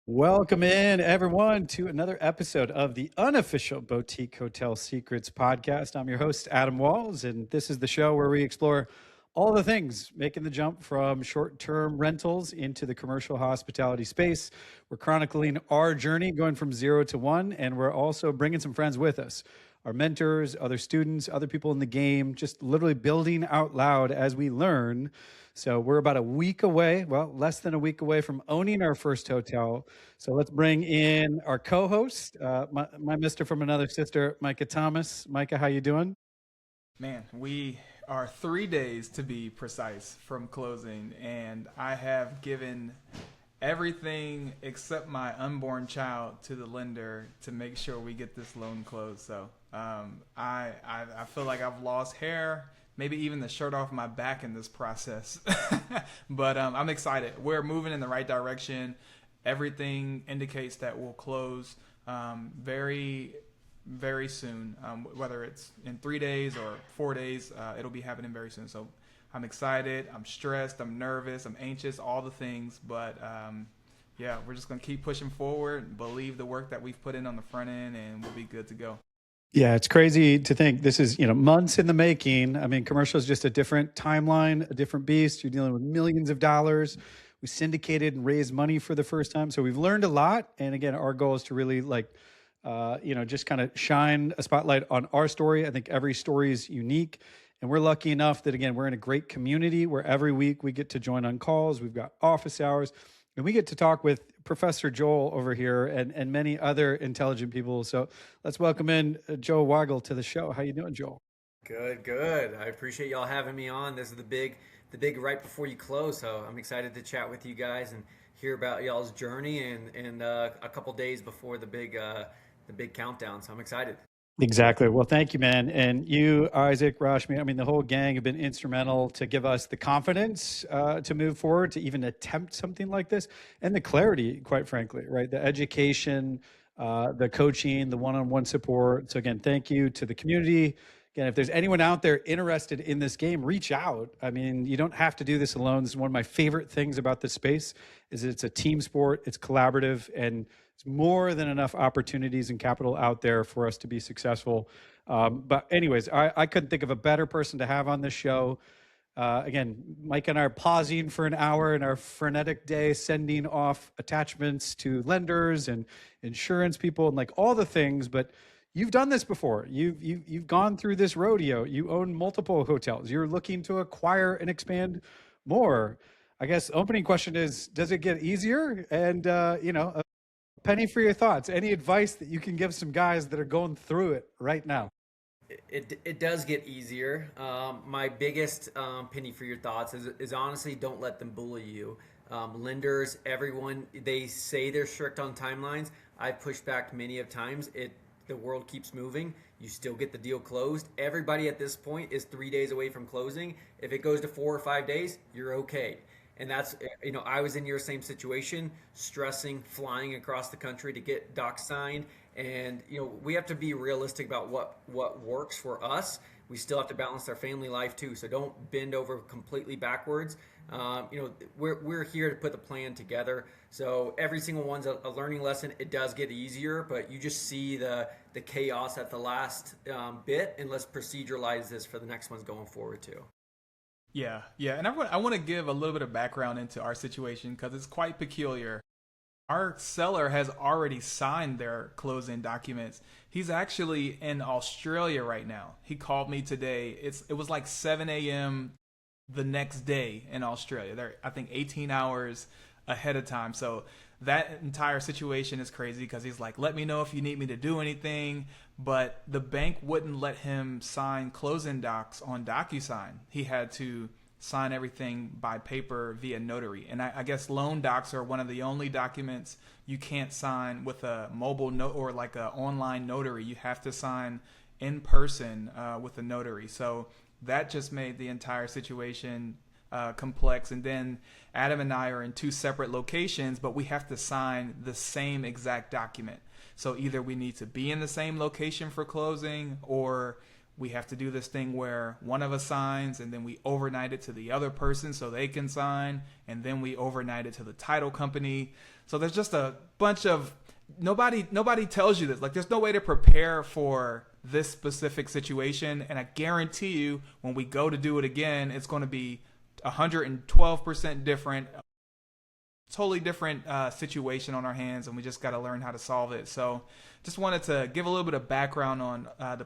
Welcome in, everyone, to another episode of the unofficial Boutique Hotel Secrets podcast. I'm your host, Adam Walz, and this is the show where we explore all the things making the jump from short-term rentals into the commercial hospitality space. We're chronicling our journey going from 0 to 1, and we're also bringing some friends with us, our mentors, other students, other people in the game, just literally building out loud as we learn. So we're about a week away, well, less than a week away from owning our first hotel. So let's bring in our co-host, my mister from another sister, Micah Thomas. Micah, how you doing? Man, we are 3 days to be precise from closing, and I have given everything except my unborn child to the lender to make sure we get this loan closed. So I feel like I've lost hair, maybe even the shirt off my back in this process. But I'm excited. We're moving in the right direction. Everything indicates that we'll close very very soon, whether it's in 3 days or 4 days. It'll be happening very soon. So I'm excited, I'm stressed, I'm nervous, I'm anxious, all the things. But yeah, we're just going to keep pushing forward, believe the work that we've put in on the front end, and we'll be good to go. Yeah, it's crazy to think this is, months in the making. I mean, commercial is just a different timeline, a different beast. You're dealing with millions of dollars. We syndicated and raised money for the first time. So we've learned a lot. And again, our goal is to really just kind of shine a spotlight on our story. I think every story is unique. And we're lucky enough that, again, we're in a great community where every week we get to join on calls. We've got office hours. And we get to talk with Professor Joel over here and many other intelligent people. So let's welcome in Joel Wiegle to the show. How you doing, Joel? Good, good. I appreciate y'all having me on. This is the big right before you close. So I'm excited to chat with you guys and hear about y'all's journey and a couple days before the big countdown. So I'm excited. Exactly. Well, thank you, man. And you, Isaac, Rashmi, I mean, the whole gang have been instrumental to give us the confidence to move forward, to even attempt something like this, and the clarity, quite frankly, right? The education, the coaching, the one-on-one support. So again, thank you to the community. Again, if there's anyone out there interested in this game, reach out. I mean, you don't have to do this alone. This is one of my favorite things about this space is it's a team sport, it's collaborative, and it's more than enough opportunities and capital out there for us to be successful. But anyways, I couldn't think of a better person to have on this show. Again, Mike and I are pausing for an hour in our frenetic day, sending off attachments to lenders and insurance people and like all the things. But you've done this before. You've gone through this rodeo. You own multiple hotels. You're looking to acquire and expand more. I guess opening question is, does it get easier? And a penny for your thoughts. Any advice that you can give some guys that are going through it right now? It does get easier. My biggest penny for your thoughts is honestly don't let them bully you. Lenders, everyone, they say they're strict on timelines. I've pushed back many of times. The world keeps moving. You still get the deal closed. Everybody at this point is 3 days away from closing. If it goes to 4 or 5 days, you're okay. And that's, I was in your same situation, stressing, flying across the country to get docs signed. And, we have to be realistic about what works for us. We still have to balance our family life too. So don't bend over completely backwards. We're here to put the plan together. So every single one's a learning lesson. It does get easier, but you just see the chaos at the last bit. And let's proceduralize this for the next ones going forward too. Yeah, and I want to give a little bit of background into our situation because it's quite peculiar. Our seller has already signed their closing documents. He's actually in Australia right now. He called me today. It was like 7 a.m. the next day in Australia. They're, I think, 18 hours ahead of time. So that entire situation is crazy because he's like, let me know if you need me to do anything. But the bank wouldn't let him sign closing docs on DocuSign. He had to sign everything by paper via notary. And I guess loan docs are one of the only documents you can't sign with a mobile note or like an online notary. You have to sign in person with a notary. So that just made the entire situation complex. And then Adam and I are in two separate locations, but we have to sign the same exact document. So either we need to be in the same location for closing, or we have to do this thing where one of us signs and then we overnight it to the other person so they can sign, and then we overnight it to the title company. So there's just a bunch of nobody tells you this. Like, there's no way to prepare for this specific situation, and I guarantee you when we go to do it again, it's going to be 112% different, totally different situation on our hands, and we just got to learn how to solve it. So just wanted to give a little bit of background on the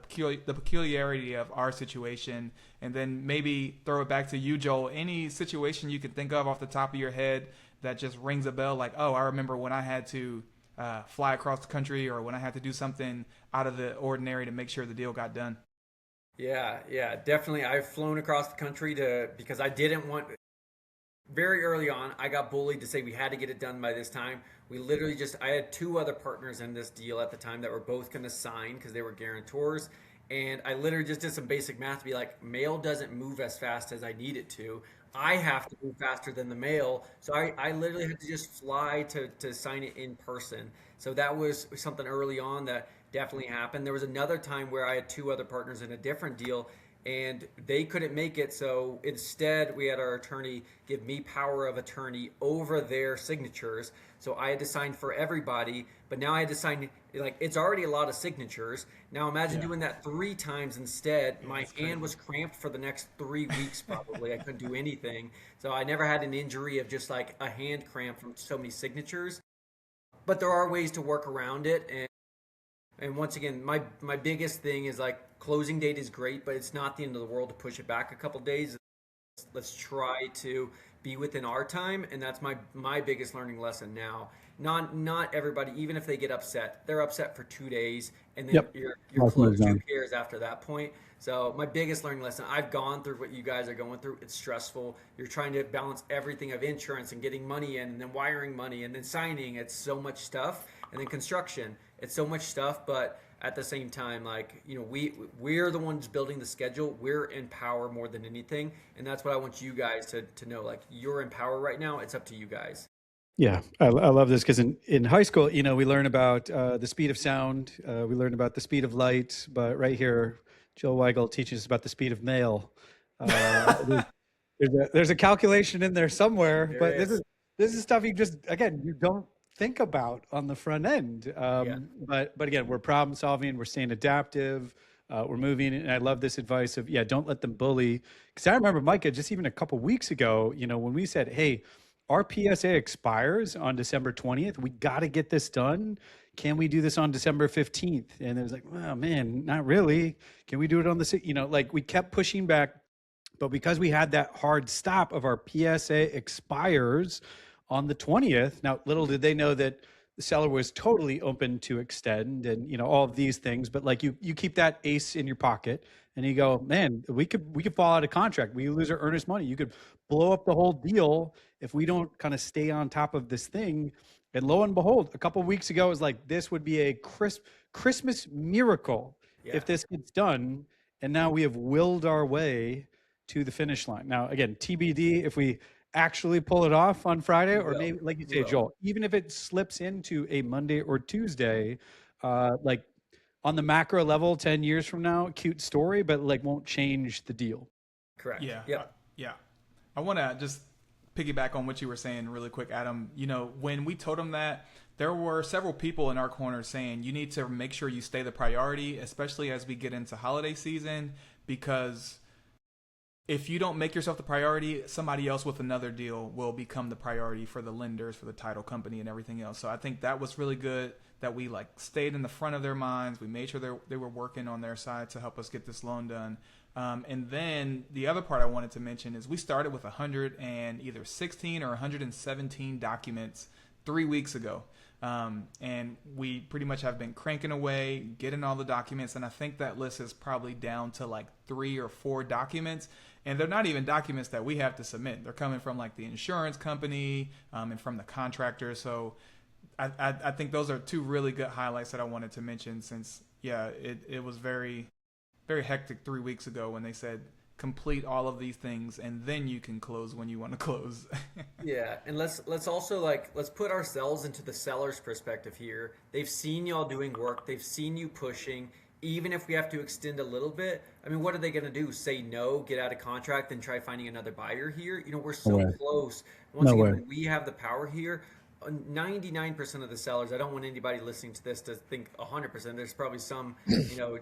peculiarity of our situation, and then maybe throw it back to you, Joel. Any situation you can think of off the top of your head that just rings a bell, like, oh, I remember when I had to fly across the country, or when I had to do something out of the ordinary to make sure the deal got done. Yeah, definitely. I've flown across the country because I didn't want. Very early on, I got bullied to say we had to get it done by this time. We literally I had two other partners in this deal at the time that were both going to sign because they were guarantors. And I literally just did some basic math to be like, mail doesn't move as fast as I need it to. I have to move faster than the mail. So I literally had to just fly to sign it in person. So that was something early on that definitely happened. There was another time where I had two other partners in a different deal, and they couldn't make it. So instead, we had our attorney give me power of attorney over their signatures. So I had to sign for everybody, but now I had to sign, like, it's already a lot of signatures. Now imagine doing that 3 times instead. My hand was cramped for the next 3 weeks probably. I couldn't do anything. So I never had an injury of just like a hand cramp from so many signatures. But there are ways to work around it. And once again, my biggest thing is, like, closing date is great, but it's not the end of the world to push it back a couple days. Let's try to be within our time, and that's my biggest learning lesson now. Not everybody, even if they get upset, they're upset for 2 days, and then you're closed. Who cares after that point? So my biggest learning lesson, I've gone through what you guys are going through. It's stressful. You're trying to balance everything of insurance and getting money in, and then wiring money, and then signing. It's so much stuff, and then construction. It's so much stuff, but at the same time, like, you know, we're the ones building the schedule. We're in power more than anything, and that's what I want you guys to know. Like, you're in power right now. It's up to you guys. Yeah, I love this because in high school, you know, we learn about the speed of sound, we learn about the speed of light, but right here, Joel Wiegle teaches us about the speed of mail. There's a calculation in there somewhere, but this is stuff you don't think about on the front end. But again, we're problem solving, we're staying adaptive, we're moving, and I love this advice of don't let them bully. Because I remember, Micah, just even a couple weeks ago, you know, when we said, hey, our PSA expires on December 20th. We got to get this done. Can we do this on December 15th? And it was like, oh man, not really. Can we do it on the, you know, like, we kept pushing back, but because we had that hard stop of our PSA expires on the 20th. Now, little did they know that the seller was totally open to extend and, you know, all of these things, but like you keep that ace in your pocket and you go, man, we could fall out of contract. We lose our earnest money. You could blow up the whole deal if we don't kind of stay on top of this thing. And lo and behold, a couple of weeks ago, it was like, this would be a Christmas miracle if this gets done. And now we have willed our way to the finish line. Now, again, TBD if we actually pull it off on Friday, or maybe, like you say, Joel, even if it slips into a Monday or Tuesday, like, on the macro level, 10 years from now, cute story, but like won't change the deal. Correct. Yeah. I want to just piggyback on what you were saying really quick, Adam. You know, when we told them that, there were several people in our corner saying you need to make sure you stay the priority, especially as we get into holiday season, because if you don't make yourself the priority, somebody else with another deal will become the priority for the lenders, for the title company, and everything else. So I think that was really good that we like stayed in the front of their minds. We made sure they were working on their side to help us get this loan done. And then the other part I wanted to mention is we started with 116 or 117 documents 3 weeks ago. And we pretty much have been cranking away, getting all the documents. And I think that list is probably down to like 3 or 4 documents. And they're not even documents that we have to submit. They're coming from like the insurance company and from the contractor. So I think those are 2 really good highlights that I wanted to mention, since, it was very, very hectic 3 weeks ago when they said, complete all of these things and then you can close when you want to close. And let's also, like, let's put ourselves into the seller's perspective here. They've seen y'all doing work. They've seen you pushing. even if we have to extend a little bit, I mean, what are they going to do? Say no, get out of contract, and try finding another buyer here? We're No so way. close. Once No again, way. when we have the power here, 99% of the sellers, I don't want anybody listening to this to think 100%. There's probably some,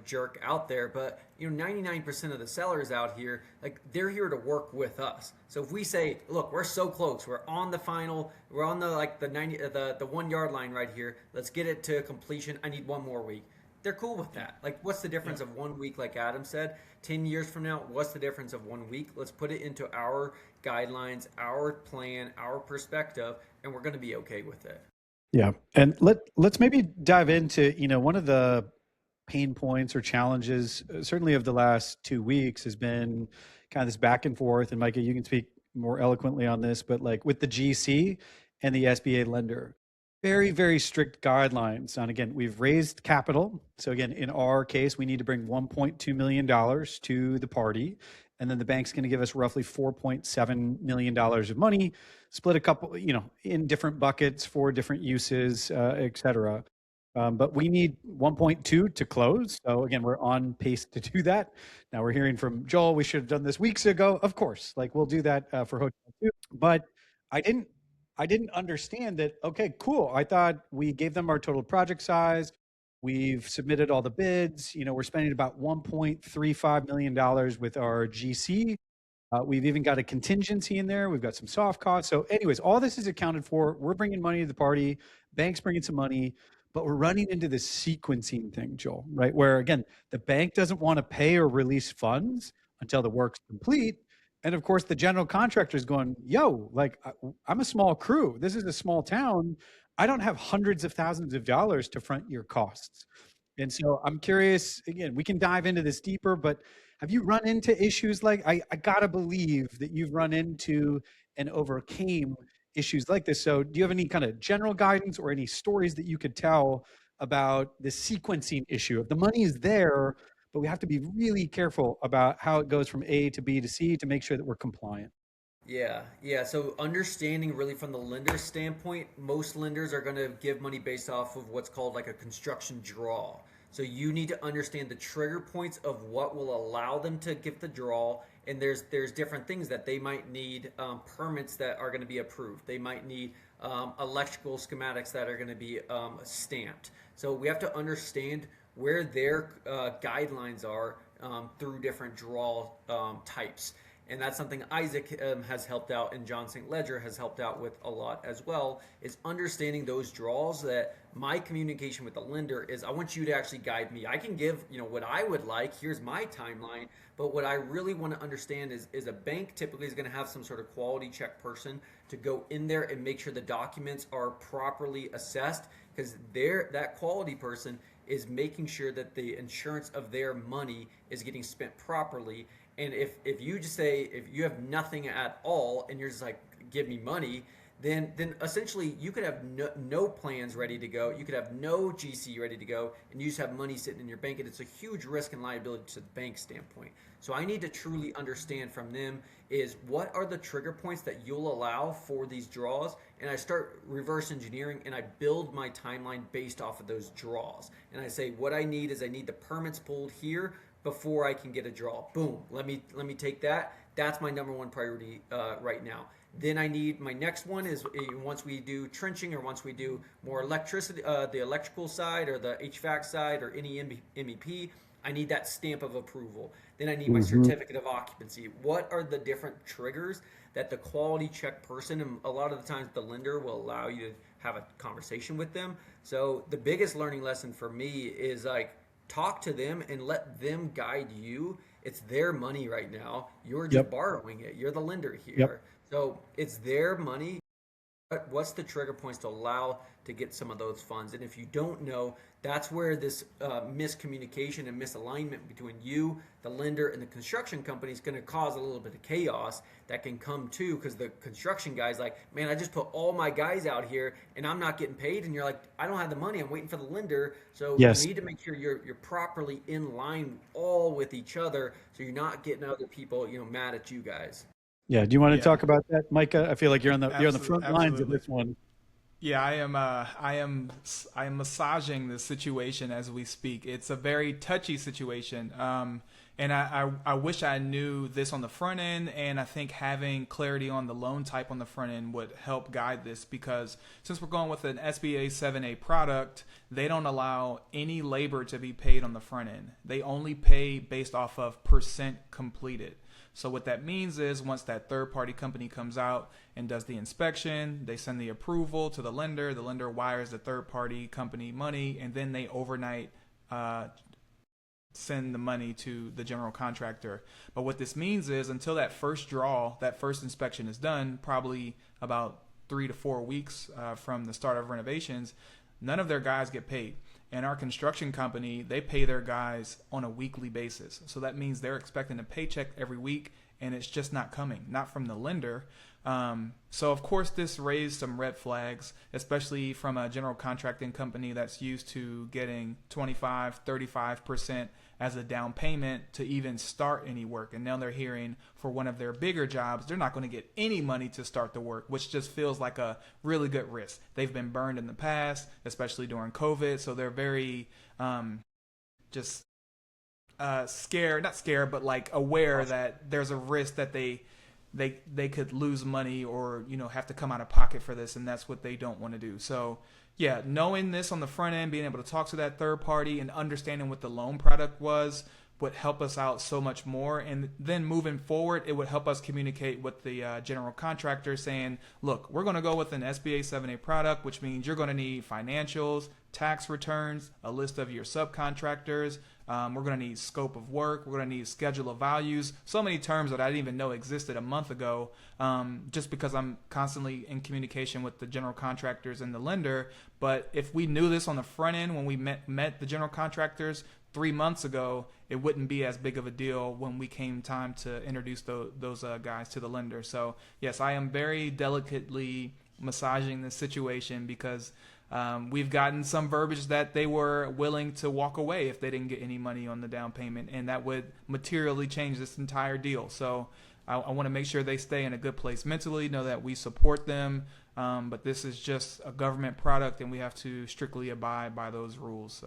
jerk out there, but 99% of the sellers out here, like, they're here to work with us. So if we say, look, we're so close, we're on the final, we're on the 90, the 1 yard line right here. Let's get it to completion. I need one more week. They're cool with that. Like, what's the difference of 1 week, like Adam said? 10 years from now, what's the difference of 1 week? Let's put it into our guidelines, our plan, our perspective, and we're going to be okay with it. Yeah. And let's maybe dive into, one of the pain points or challenges, certainly of the last 2 weeks, has been kind of this back and forth. And Micah, you can speak more eloquently on this, but like with the GC and the SBA lender, very, very strict guidelines. And again, we've raised capital. So again, in our case, we need to bring $1.2 million to the party. And then the bank's going to give us roughly $4.7 million of money, split a couple, in different buckets for different uses, et cetera. But we need 1.2 to close. So again, we're on pace to do that. Now we're hearing from Joel, we should have done this weeks ago. Of course, like we'll do that for hotel too. But I didn't understand that. Okay, cool. I thought we gave them our total project size. We've submitted all the bids. We're spending about $1.35 million with our GC. We've even got a contingency in there. We've got some soft costs. So anyways, all this is accounted for. We're bringing money to the party. Bank's bringing some money, but we're running into this sequencing thing, Joel, right? Where again, the bank doesn't want to pay or release funds until the work's complete. And of course, the general contractor is going, yo, like, I'm a small crew. This is a small town. I don't have hundreds of thousands of dollars to front your costs. And so I'm curious, again, we can dive into this deeper, but have you run into issues like, I gotta believe that you've run into and overcame issues like this. So do you have any kind of general guidance or any stories that you could tell about the sequencing issue of the money is there, but we have to be really careful about how it goes from A to B to C to make sure that we're compliant? Yeah. So understanding really from the lender's standpoint, most lenders are going to give money based off of what's called like a construction draw. So you need to understand the trigger points of what will allow them to give the draw. And there's different things that they might need, permits that are going to be approved. They might need electrical schematics that are going to be stamped. So we have to understand where their guidelines are through different draw types. And that's something Isaac has helped out, and John St. Ledger has helped out with a lot as well, is understanding those draws. That my communication with the lender is, I want you to actually guide me. I can give, what I would like. Here's my timeline. But what I really want to understand is a bank typically is going to have some sort of quality check person to go in there and make sure the documents are properly assessed, because that quality person is making sure that the insurance of their money is getting spent properly. And if you just say, if you have nothing at all and you're just like, give me money, then essentially you could have no plans ready to go. You could have no GC ready to go, and you just have money sitting in your bank, and it's a huge risk and liability to the bank standpoint. So I need to truly understand from them is, what are the trigger points that you'll allow for these draws? And I start reverse engineering, and I build my timeline based off of those draws. And I say, what I need is, I need the permits pulled here before I can get a draw. Boom. Let me take that. That's my number one priority right now. Then I need, my next one is, once we do trenching, or once we do more electricity, the electrical side or the HVAC side or any MEP, I need that stamp of approval. Then I need my certificate of occupancy. What are the different triggers that the quality check person, and a lot of the times the lender will allow you to have a conversation with them. So the biggest learning lesson for me is like, talk to them and let them guide you. It's their money right now. You're just borrowing it. You're the lender here. Yep. So it's their money. What's the trigger points to allow to get some of those funds? And if you don't know, that's where this miscommunication and misalignment between you, the lender, and the construction company is going to cause a little bit of chaos that can come too, because the construction guy's like, man, I just put all my guys out here and I'm not getting paid. And you're like, I don't have the money. I'm waiting for the lender. So Yes. you need to make sure you're properly in line all with each other, so you're not getting other people, mad at you guys. Yeah. Do you want to Yeah. talk about that, Micah? I feel like you're on the front lines of Absolutely. this one. Yeah, I am massaging the situation as we speak. It's a very touchy situation, and I wish I knew this on the front end. And I think having clarity on the loan type on the front end would help guide this, because since we're going with an SBA 7A product, they don't allow any labor to be paid on the front end. They only pay based off of percent completed. So what that means is once that third party company comes out and does the inspection, they send the approval to the lender wires the third party company money, and then they overnight send the money to the general contractor. But what this means is until that first draw, that first inspection is done, probably about 3 to 4 weeks from the start of renovations, none of their guys get paid. And our construction company, they pay their guys on a weekly basis. So that means they're expecting a paycheck every week, and it's just not coming, not from the lender. So of course this raised some red flags, especially from a general contracting company that's used to getting 25, 35% as a down payment to even start any work. And now they're hearing for one of their bigger jobs, they're not going to get any money to start the work, which just feels like a really good risk. They've been burned in the past, especially during COVID. So they're very just scared, not scared, but like aware that there's a risk that they could lose money or have to come out of pocket for this, and that's what they don't want to do. So yeah, knowing this on the front end, being able to talk to that third party and understanding what the loan product was would help us out so much more. And then moving forward, it would help us communicate with the general contractor saying, look, we're going to go with an SBA 7A product, which means you're going to need financials, tax returns, a list of your subcontractors. We're going to need scope of work. We're going to need schedule of values. So many terms that I didn't even know existed a month ago, just because I'm constantly in communication with the general contractors and the lender. But if we knew this on the front end when we met the general contractors 3 months ago, it wouldn't be as big of a deal when we came time to introduce those guys to the lender. So yes, I am very delicately massaging this situation because we've gotten some verbiage that they were willing to walk away if they didn't get any money on the down payment, and that would materially change this entire deal. So I want to make sure they stay in a good place mentally, know that we support them, but this is just a government product and we have to strictly abide by those rules.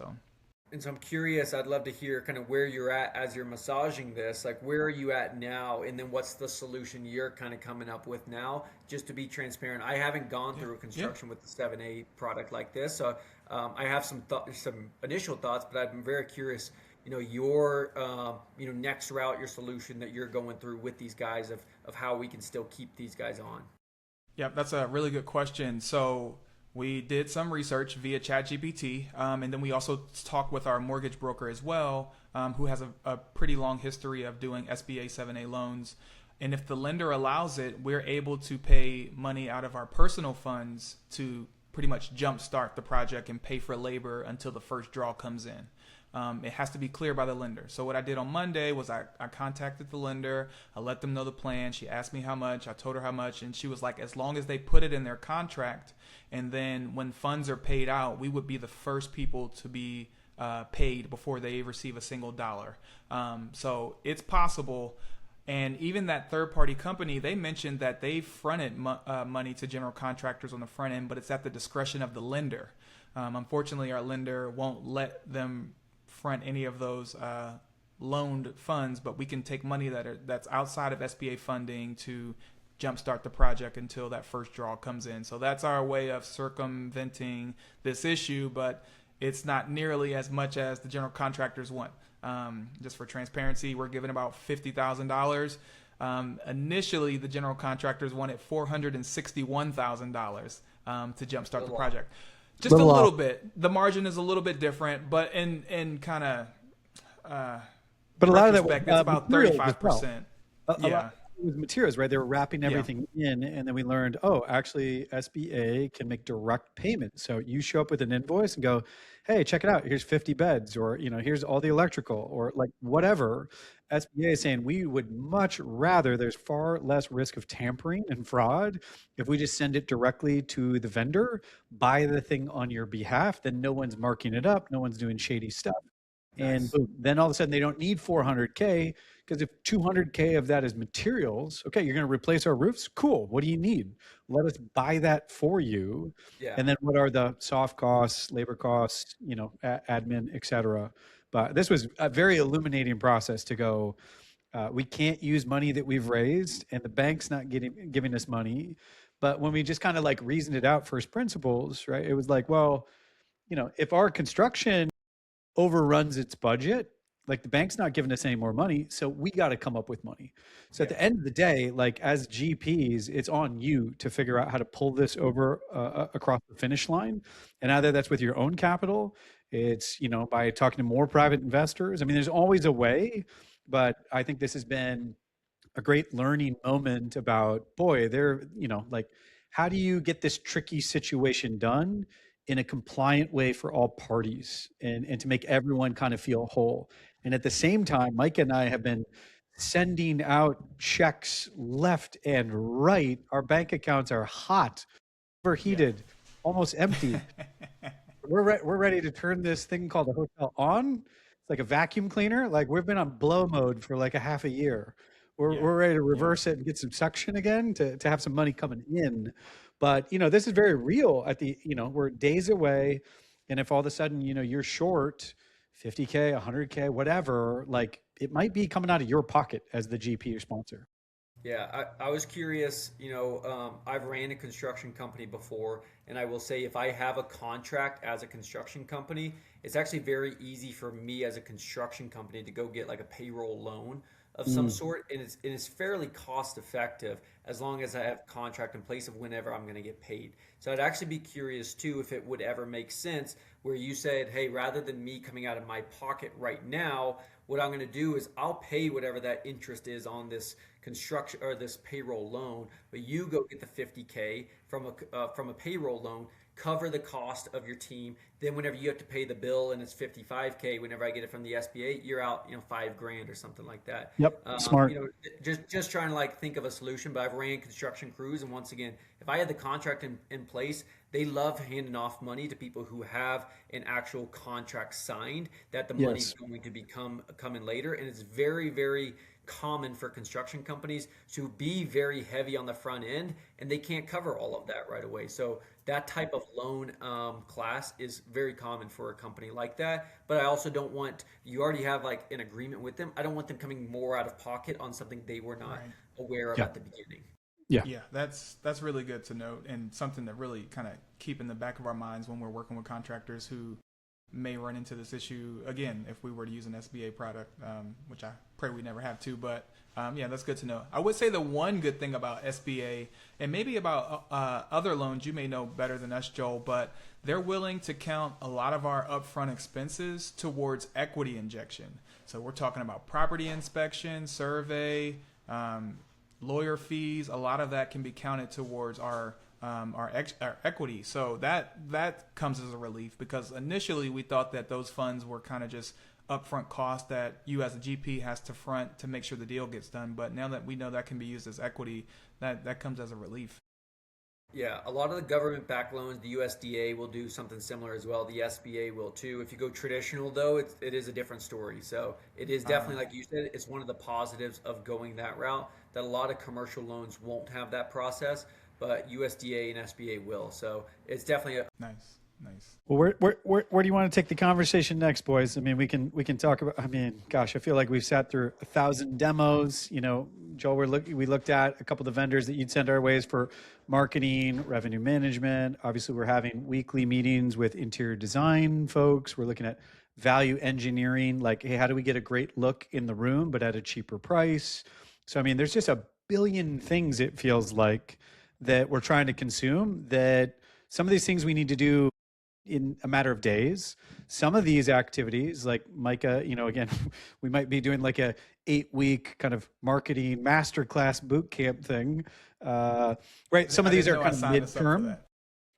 And so I'm curious, I'd love to hear kind of where you're at as you're massaging this. Like, where are you at now? And then what's the solution you're kind of coming up with now? Just to be transparent, I haven't gone through a construction with the 7A product like this. So I have some initial thoughts, but I'm very curious, your next route, your solution that you're going through with these guys of how we can still keep these guys on. Yeah, that's a really good question. So we did some research via ChatGPT, and then we also talked with our mortgage broker as well, who has a pretty long history of doing SBA 7A loans. And if the lender allows it, we're able to pay money out of our personal funds to pretty much jumpstart the project and pay for labor until the first draw comes in. It has to be clear by the lender. So what I did on Monday was I contacted the lender. I let them know the plan. She asked me how much. I told her how much. And she was like, as long as they put it in their contract, and then when funds are paid out, we would be the first people to be paid before they receive a single dollar. So it's possible. And even that third-party company, they mentioned that they fronted money to general contractors on the front end, but it's at the discretion of the lender. Unfortunately, our lender won't let them front any of those loaned funds, but we can take money that's outside of SBA funding to jumpstart the project until that first draw comes in. So that's our way of circumventing this issue, but it's not nearly as much as the general contractors want. Just for transparency, we're giving about $50,000. Initially, the general contractors wanted $461,000 to jumpstart the project. Just a little bit. The margin is a little bit different, but in kind of but a lot of that it's about 35%. Yeah. With materials, right? They were wrapping everything in, and then we learned, actually SBA can make direct payments. So you show up with an invoice and go, hey, check it out. Here's 50 beds, or here's all the electrical, or like whatever. SBA is saying we would much rather, there's far less risk of tampering and fraud if we just send it directly to the vendor, buy the thing on your behalf, then no one's marking it up, no one's doing shady stuff. And boom, then all of a sudden they don't need 400K Because if 200K of that is materials, okay, you're going to replace our roofs. Cool. What do you need? Let us buy that for you. Yeah. And then what are the soft costs, labor costs, admin, et cetera. But this was a very illuminating process to go, we can't use money that we've raised and the bank's not giving us money. But when we just kind of like reasoned it out first principles, right? It was like, well, if our construction overruns its budget, like the bank's not giving us any more money, so we got to come up with money. So at Yeah. the end of the day, like as GPs, it's on you to figure out how to pull this over across the finish line, and either that's with your own capital, it's by talking to more private investors. I mean, there's always a way, but I think this has been a great learning moment about, boy, like, how do you get this tricky situation done in a compliant way for all parties and to make everyone kind of feel whole. And at the same time, Mike and I have been sending out checks left and right. Our bank accounts are hot, Yeah. overheated, almost empty. We're ready to turn this thing called a hotel on. It's like a vacuum cleaner. Like we've been on blow mode for like a half a year. Yeah. We're ready to Yeah. reverse it and get some suction again to have some money coming in. But this is very real at the, we're days away. And if all of a sudden, you're short 50K, 100K, whatever, like it might be coming out of your pocket as the GP or sponsor. Yeah, I was curious. I've ran a construction company before, and I will say if I have a contract as a construction company, it's actually very easy for me as a construction company to go get like a payroll loan of some Mm. sort, and it's fairly cost effective as long as I have a contract in place of whenever I'm going to get paid. So I'd actually be curious too if it would ever make sense where you said, hey, rather than me coming out of my pocket right now, what I'm going to do is I'll pay whatever that interest is on this construction or this payroll loan, but you go get the 50K from a payroll loan, cover the cost of your team. Then whenever you have to pay the bill and it's 55K, whenever I get it from the SBA, you're out, $5,000 or something like that. Yep. Smart. Just trying to like think of a solution. But I've ran construction crews, and once again, if I had the contract in place, they love handing off money to people who have an actual contract signed that the money's Yes. going to come in later, and it's very, very common for construction companies to be very heavy on the front end, and they can't cover all of that right away. So that type of loan class is very common for a company like that. But I also don't want, you already have like an agreement with them. I don't want them coming more out of pocket on something they were not Right. aware of Yeah. at the beginning. Yeah. Yeah, that's really good to note, and something to really kind of keep in the back of our minds when we're working with contractors who may run into this issue again if we were to use an SBA product, which I pray we never have to. But yeah, that's good to know. I would say the one good thing about SBA and maybe about other loans, you may know better than us, Joel, but they're willing to count a lot of our upfront expenses towards equity injection. So we're talking about property inspection, survey, lawyer fees. A lot of that can be counted towards our equity. So that comes as a relief, because initially we thought that those funds were kind of just upfront costs that you as a GP has to front to make sure the deal gets done. But now that we know that can be used as equity, that comes as a relief. Yeah, a lot of the government-backed loans, the USDA will do something similar as well. The SBA will too. If you go traditional, though, it is a different story. So it is definitely, like you said, it's one of the positives of going that route, that a lot of commercial loans won't have that process, but USDA and SBA will. So it's definitely Nice. Well, where do you want to take the conversation next, boys? I mean, we can talk about. I mean, gosh, I feel like we've sat through 1,000 demos. Joel, we looked at a couple of the vendors that you'd send our ways for marketing, revenue management. Obviously, we're having weekly meetings with interior design folks. We're looking at value engineering, like, hey, how do we get a great look in the room but at a cheaper price? So, I mean, there's just a billion things, it feels like, that we're trying to consume, that some of these things we need to do in a matter of days. Some of these activities, like Micah, again, we might be doing like a 8-week kind of marketing masterclass boot camp thing, right? Some of these are kind of midterm,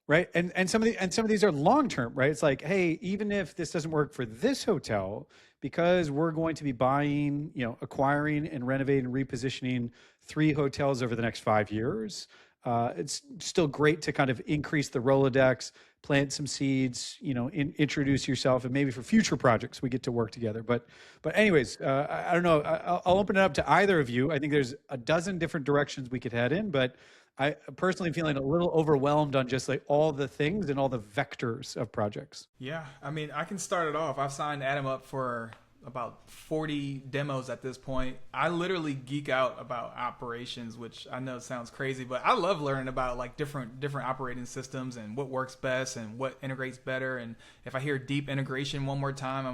right? And some of these are long term, right? It's like, hey, even if this doesn't work for this hotel, because we're going to be buying, acquiring and renovating and repositioning 3 hotels over the next 5 years. It's still great to kind of increase the Rolodex, plant some seeds, introduce yourself, and maybe for future projects we get to work together. But anyways, I don't know. I'll open it up to either of you. I think there's a dozen different directions we could head in, but I personally feeling a little overwhelmed on just like all the things and all the vectors of projects. Yeah, I mean, I can start it off. I've signed Adam up for about 40 demos at this point. I literally geek out about operations, which I know sounds crazy, but I love learning about like different operating systems and what works best and what integrates better. And if I hear deep integration one more time,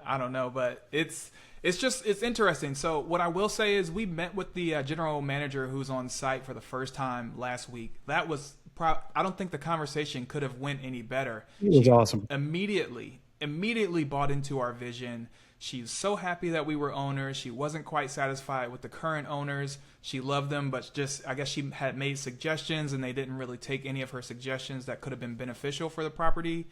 I don't know, but it's interesting. So what I will say is we met with the general manager who's on site for the first time last week. That was I don't think the conversation could have went any better. It was awesome. Immediately bought into our vision. She's so happy that we were owners. She wasn't quite satisfied with the current owners. She loved them, but just I guess she had made suggestions and they didn't really take any of her suggestions that could have been beneficial for the property.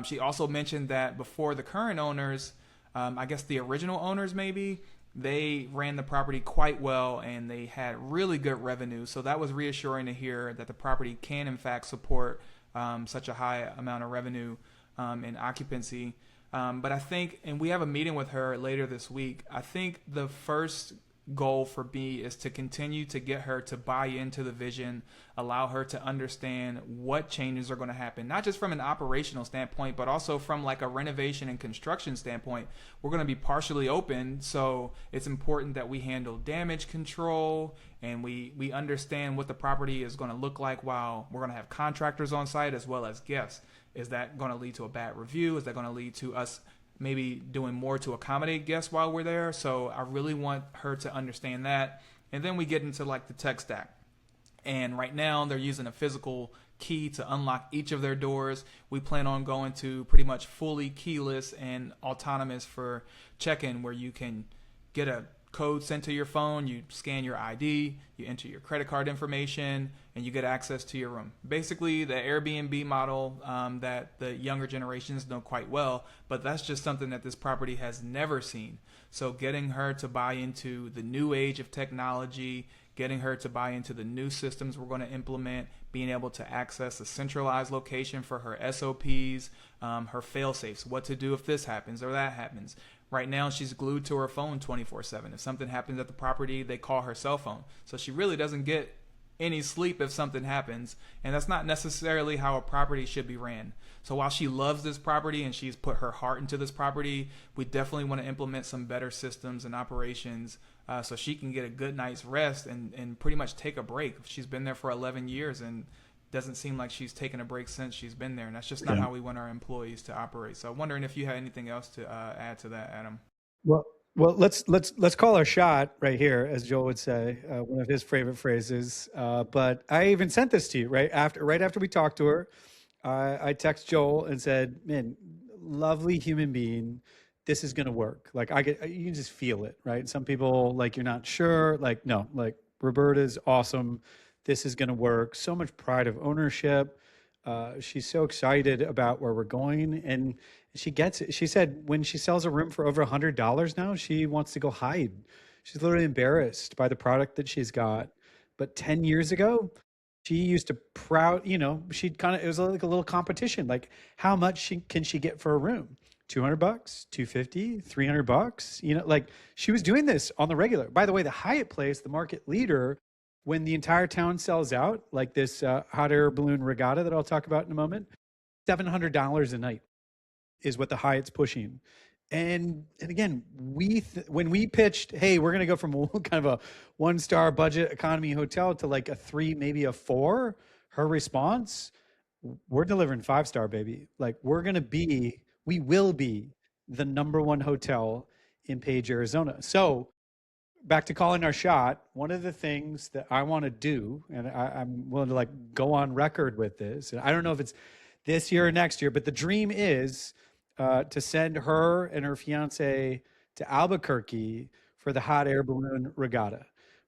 She also mentioned that before the current owners, I guess the original owners maybe, they ran the property quite well and they had really good revenue. So that was reassuring to hear that the property can in fact support such a high amount of revenue and occupancy. But I think, and we have a meeting with her later this week, I think the first goal for me is to continue to get her to buy into the vision, allow her to understand what changes are going to happen, not just from an operational standpoint, but also from like a renovation and construction standpoint. We're going to be partially open, so it's important that we handle damage control and we understand what the property is going to look like while we're going to have contractors on site as well as guests. Is that going to lead to a bad review? Is that going to lead to us maybe doing more to accommodate guests while we're there? So I really want her to understand that. And then we get into like the tech stack. And right now they're using a physical key to unlock each of their doors. We plan on going to pretty much fully keyless and autonomous for check-in, where you can get a code sent to your phone, you scan your ID, you enter your credit card information, and you get access to your room. Basically, the Airbnb model that the younger generations know quite well, but that's just something that this property has never seen. So getting her to buy into the new age of technology, getting her to buy into the new systems we're going to implement, being able to access a centralized location for her SOPs, her fail-safes, what to do if this happens or that happens. Right now, she's glued to her phone 24/7. If something happens at the property, they call her cell phone. So she really doesn't get any sleep if something happens. And that's not necessarily how a property should be ran. So while she loves this property and she's put her heart into this property, we definitely want to implement some better systems and operations so she can get a good night's rest and pretty much take a break. She's been there for 11 years and doesn't seem like she's taken a break since she's been there, and that's just not how we want our employees to operate. So I'm wondering if you had anything else to add to that, Adam. Well, let's call our shot right here, as Joel would say, one of his favorite phrases. But I even sent this to you right after we talked to her. I text Joel and said, "Man, lovely human being. This is gonna work. Like you can just feel it, right? Some people like you're not sure. Like no, like Roberta's awesome. This is going to work. So much pride of ownership. She's so excited about where we're going, and she gets it. She said when she sells a room for over $100 now, she wants to go hide. She's literally embarrassed by the product that she's got. But 10 years ago, she used to she'd it was like a little competition. Like how much can she get for a room? $200, $250, $300. Like she was doing this on the regular. By the way, the Hyatt Place, the market leader, when the entire town sells out, like this hot air balloon regatta that I'll talk about in a moment, $700 a night is what the Hyatt's pushing. And again, when we pitched, hey, we're going to go from kind of a 1-star budget economy hotel to like a 3, maybe a 4, her response, we're delivering 5-star, baby. Like we will be the #1 hotel in Page, Arizona. So back to calling our shot, one of the things that I want to do, and I'm willing to like go on record with this, and I don't know if it's this year or next year, but the dream is to send her and her fiance to Albuquerque for the hot air balloon regatta,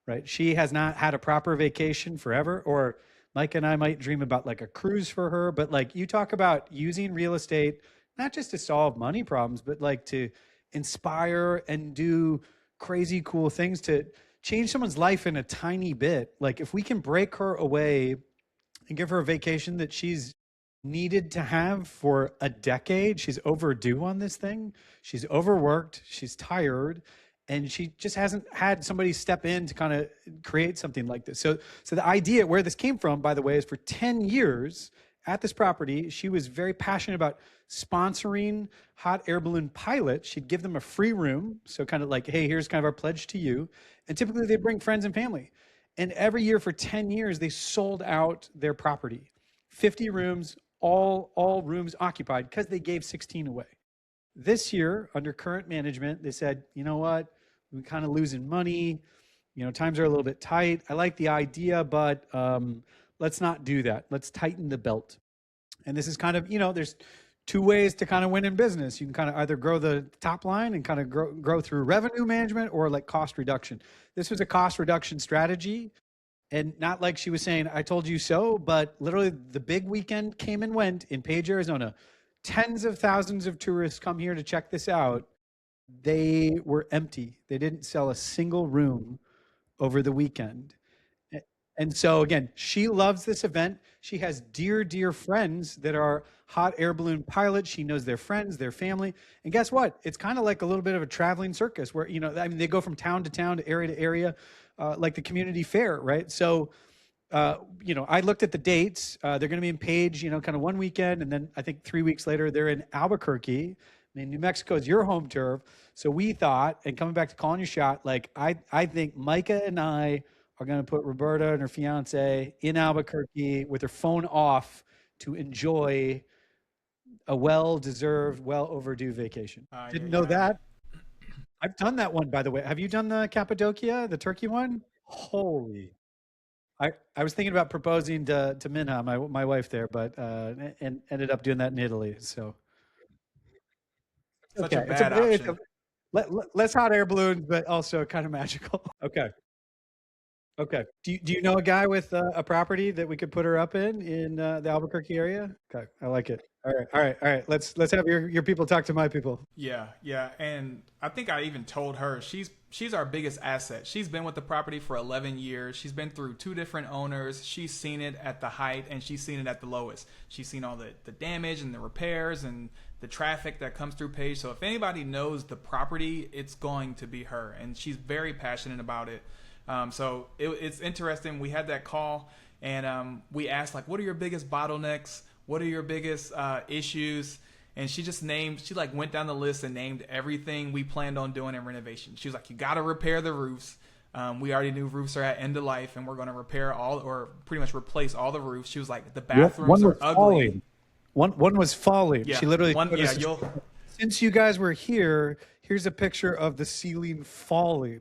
right? She has not had a proper vacation forever, or Mike and I might dream about like a cruise for her, but like you talk about using real estate, not just to solve money problems, but like to inspire and do crazy cool things to change someone's life in a tiny bit, like if we can break her away and give her a vacation that she's needed to have for a decade. She's overdue on this thing. She's overworked. She's tired. And she just hasn't had somebody step in to kind of create something like this. So the idea where this came from, by the way, is for 10 years at this property, she was very passionate about sponsoring hot air balloon pilots. She'd give them a free room. So kind of like, hey, here's kind of our pledge to you. And typically they bring friends and family. And every year for 10 years, they sold out their property. 50 rooms, all rooms occupied because they gave 16 away. This year, under current management, they said, you know what, we're kind of losing money. Times are a little bit tight. I like the idea, but let's not do that. Let's tighten the belt. And this is kind of, there's two ways to kind of win in business. You can kind of either grow the top line and kind of grow through revenue management or like cost reduction. This was a cost reduction strategy. And not like she was saying, I told you so, but literally the big weekend came and went in Page, Arizona. Tens of thousands of tourists come here to check this out. They were empty. They didn't sell a single room over the weekend. And so again, she loves this event. She has dear friends that are hot air balloon pilots. She knows their friends, their family. And guess what? It's kind of like a little bit of a traveling circus where, they go from town to town, to area, like the community fair, right? So, I looked at the dates. They're going to be in Page, kind of one weekend. And then I think 3 weeks later, they're in Albuquerque. I mean, New Mexico is your home turf. So we thought, and coming back to calling your shot, like I think Micah and I are going to put Roberta and her fiance in Albuquerque with her phone off to enjoy a well-deserved, well-overdue vacation. Didn't know that. I've done that one, by the way. Have you done the Cappadocia, the Turkey one? Holy. I was thinking about proposing to Minha, my wife there, but and ended up doing that in Italy. So Such a bad option. Less hot air balloons, but also kind of magical. Okay. Do you know a guy with a property that we could put her up in the Albuquerque area? Okay, I like it. All right. Let's have your people talk to my people. Yeah, and I think I even told her she's our biggest asset. She's been with the property for 11 years. She's been through 2 different owners. She's seen it at the height and she's seen it at the lowest. She's seen all the damage and the repairs and the traffic that comes through Page. So if anybody knows the property, it's going to be her, and she's very passionate about it. So it's interesting. We had that call and we asked, like, what are your biggest bottlenecks? What are your biggest issues? And she went down the list and named everything we planned on doing in renovation. She was like, you got to repair the roofs. We already knew roofs are at end of life and we're going to repair or pretty much replace all the roofs. She was like, the bathrooms are ugly. Falling. One was falling. Yeah. She literally Since you guys were here, here's a picture of the ceiling falling.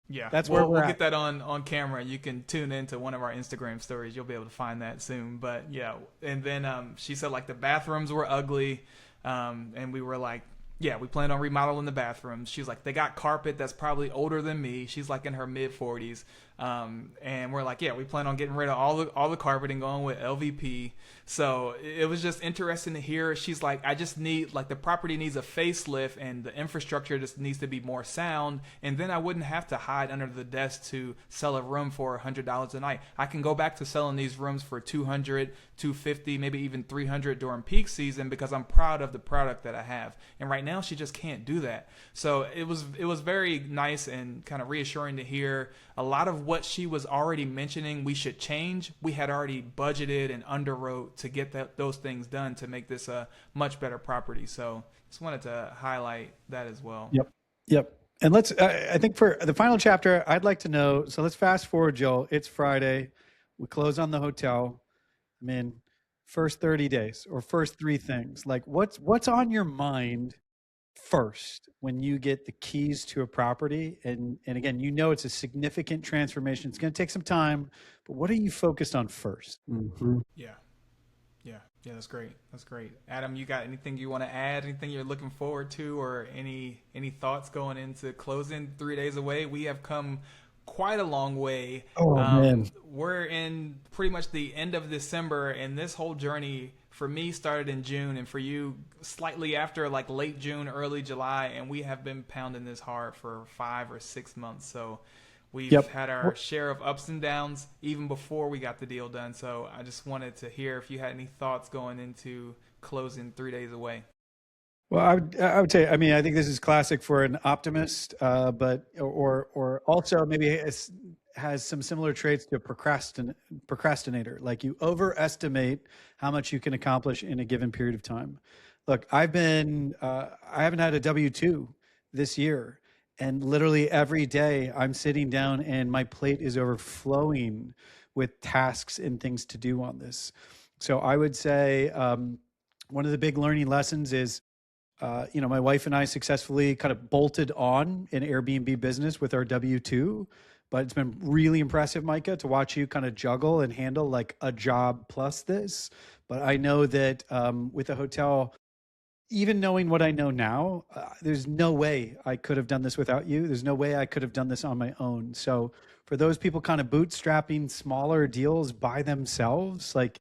Yeah, that's where we'll get that on camera. You can tune into one of our Instagram stories. You'll be able to find that soon. But yeah, and then she said like the bathrooms were ugly, and we were like, yeah, we planned on remodeling the bathrooms. She's like, they got carpet that's probably older than me. She's like in her mid 40s, and we're like, yeah, we plan on getting rid of all the carpet and going with LVP. So it was just interesting to hear. She's like, I just need, like, the property needs a facelift and the infrastructure just needs to be more sound. And then I wouldn't have to hide under the desk to sell a room for $100 a night. I can go back to selling these rooms for $200, $250, maybe even $300 during peak season because I'm proud of the product that I have. And right now she just can't do that. So it was very nice and kind of reassuring to hear a lot of what she was already mentioning we should change. We had already budgeted and underwrote to get those things done to make this a much better property. So just wanted to highlight that as well. Yep. And let's, I think for the final chapter, I'd like to know, so let's fast forward, Joel. It's Friday. We close on the hotel. I mean, first 30 days or first 3 things, like what's on your mind first when you get the keys to a property? And again, it's a significant transformation. It's going to take some time, but what are you focused on first? Mm-hmm. Yeah, that's great. Adam, you got anything you want to add? Anything you're looking forward to, or any thoughts going into closing 3 days away? We have come quite a long way. Man. We're in pretty much the end of December, and this whole journey for me started in June, and for you slightly after, like late June, early July, and we have been pounding this hard for 5 or 6 months. So We've Yep. had our share of ups and downs even before we got the deal done. So I just wanted to hear if you had any thoughts going into closing 3 days away. Well, I would say, I mean, I think this is classic for an optimist, but or also maybe has some similar traits to a procrastinator. Like you overestimate how much you can accomplish in a given period of time. Look, I haven't had a W-2 this year, and literally every day I'm sitting down and my plate is overflowing with tasks and things to do on this. So I would say one of the big learning lessons is my wife and I successfully kind of bolted on an Airbnb business with our W 2. But it's been really impressive, Micah, to watch you kind of juggle and handle like a job plus this. But I know that with a hotel, even knowing what I know now, there's no way I could have done this without you. There's no way I could have done this on my own. So for those people kind of bootstrapping smaller deals by themselves, like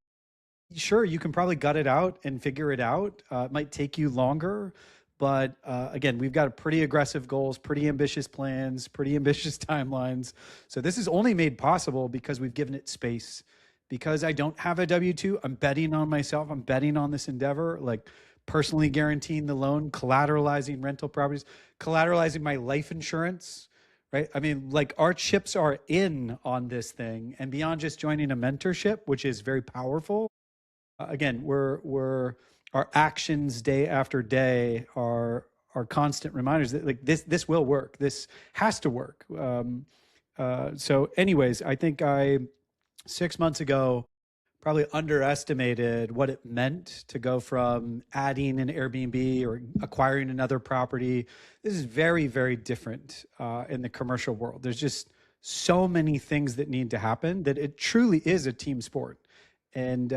sure, you can probably gut it out and figure it out. It might take you longer, but again, we've got pretty aggressive goals, pretty ambitious plans, pretty ambitious timelines. So this is only made possible because we've given it space. Because I don't have a W 2, I'm betting on myself. I'm betting on this endeavor, like personally guaranteeing the loan, collateralizing rental properties, collateralizing my life insurance, right? I mean, like our chips are in on this thing. And beyond just joining a mentorship, which is very powerful, again, we're our actions day after day are constant reminders that like this will work. This has to work. So, anyways, I think I 6 months ago probably underestimated what it meant to go from adding an Airbnb or acquiring another property. This is very, very different in the commercial world. There's just so many things that need to happen that it truly is a team sport. And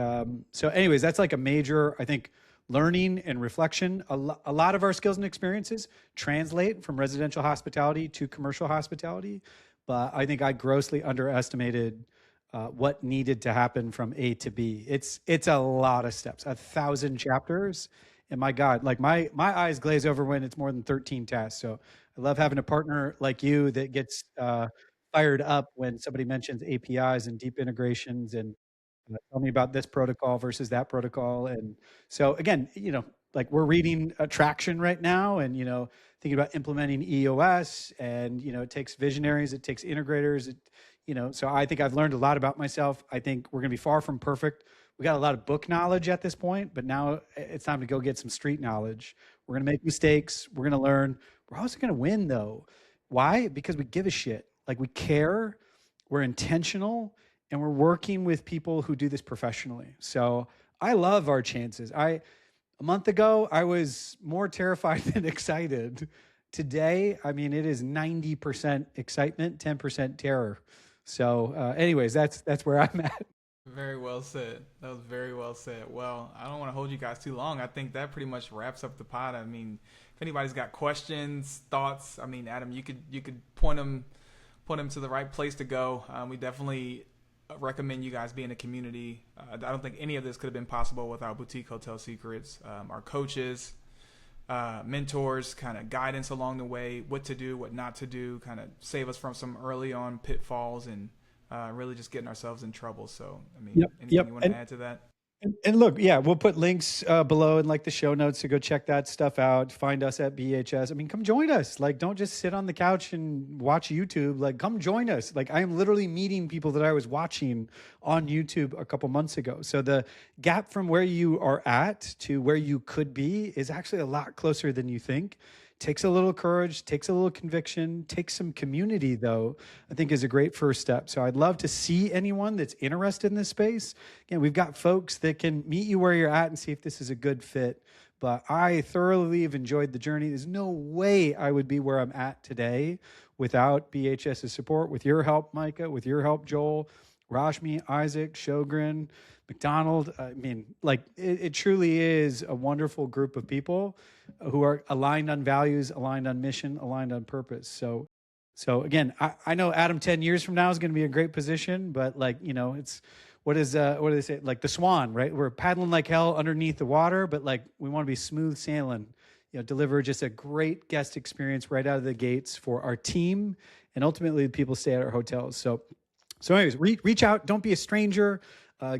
so, anyways, that's like a major, I think, learning and reflection. A lot of our skills and experiences translate from residential hospitality to commercial hospitality. But I think I grossly underestimated what needed to happen from A to B. It's a lot of steps, 1,000 chapters. And my God, like my eyes glaze over when it's more than 13 tasks. So I love having a partner like you that gets fired up when somebody mentions APIs and deep integrations and tell me about this protocol versus that protocol. And so again, like we're reading Attraction right now and, thinking about implementing EOS and, it takes visionaries, it takes integrators, so I think I've learned a lot about myself. I think we're going to be far from perfect. We got a lot of book knowledge at this point, but now it's time to go get some street knowledge. We're going to make mistakes. We're going to learn. We're also going to win though. Why? Because we give a shit. Like we care, we're intentional, and we're working with people who do this professionally. So I love our chances. A month ago, I was more terrified than excited. Today, I mean, it is 90% excitement, 10% terror. So anyways, that's where I'm at. Very well said. That was very well said. Well, I don't want to hold you guys too long. I think that pretty much wraps up the pod. I mean, if anybody's got questions, thoughts, I mean, Adam, you could point them to the right place to go. We definitely recommend you guys be in a community. I don't think any of this could have been possible without Boutique Hotel Secrets. Our coaches, mentors, kind of guidance along the way, what to do, what not to do, kind of save us from some early on pitfalls and really just getting ourselves in trouble. So, I mean, anything you want to add to that? And look, yeah, we'll put links below in like the show notes to go check that stuff out. Find us at BHS. I mean, come join us. Like, don't just sit on the couch and watch YouTube. Like, come join us. Like, I am literally meeting people that I was watching on YouTube a couple months ago. So the gap from where you are at to where you could be is actually a lot closer than you think. Takes a little courage, takes a little conviction, takes some community, though, I think is a great first step. So I'd love to see anyone that's interested in this space. Again, we've got folks that can meet you where you're at and see if this is a good fit. But I thoroughly have enjoyed the journey. There's no way I would be where I'm at today without BHS's support, with your help, Micah, with your help, Joel, Rashmi, Isaac, Shogren, McDonald. I mean, like it truly is a wonderful group of people who are aligned on values, aligned on mission, aligned on purpose. So again, I know Adam 10 years from now is going to be a great position, but like, it's what do they say? Like the swan, right? We're paddling like hell underneath the water, but like we want to be smooth sailing deliver just a great guest experience right out of the gates for our team, and ultimately the people stay at our hotels. So anyways, reach out. Don't be a stranger.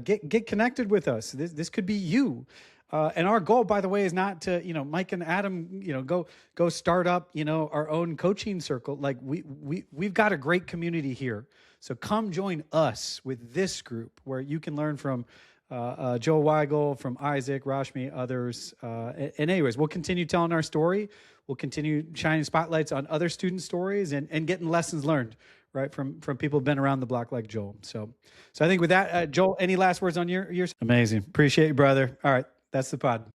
Get connected with us. This could be you. And our goal, by the way, is not to, Mike and Adam, go start up, our own coaching circle. Like we've got a great community here. So come join us with this group where you can learn from Joel Wiegle, from Isaac, Rashmi, others. And anyways, we'll continue telling our story. We'll continue shining spotlights on other student stories and getting lessons learned, right, from people who've been around the block like Joel. So I think with that, Joel, any last words on yours? Amazing. Appreciate you, brother. All right. That's the pod.